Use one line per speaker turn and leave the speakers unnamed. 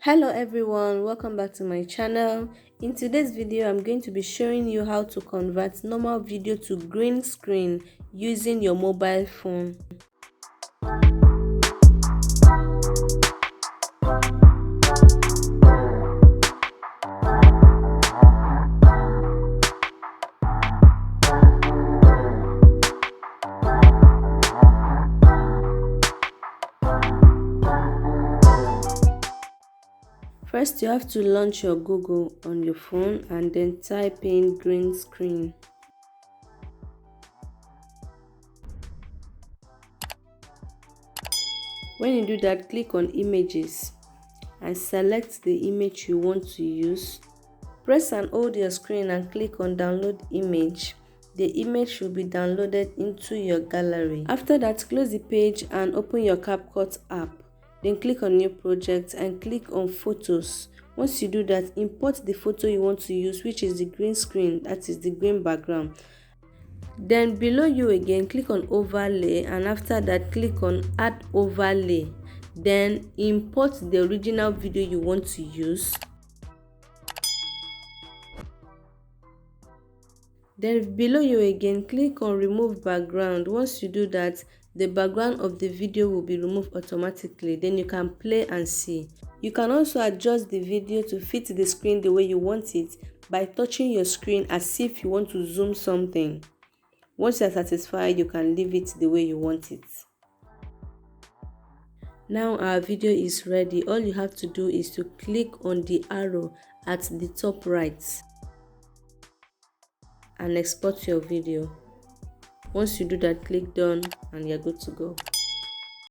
Hello everyone, welcome back to my channel. In today's video I'm going to be showing you how to convert normal video to green screen using your mobile phone. First, you have to launch your Google on your phone and then type in green screen. When you do that, click on images and select the image you want to use. Press and hold your screen and click on download image. The image should be downloaded into your gallery. After that, close the page and open your CapCut app. Then click on new project and click on photos. Once you do that, import the photo you want to use, which is the green screen, that is the green background. Then below you again, click on overlay, and after that click on add overlay. Then import the original video you want to use. Then below you again, click on remove background. Once you do that, the background of the video will be removed automatically. Then you can play and see. You can also adjust the video to fit the screen the way you want it by touching your screen as if you want to zoom something. Once you are satisfied, you can leave it the way you want it. Now our video is ready. All you have to do is to click on the arrow at the top right and export your video. Once you do that, click done and you're good to go.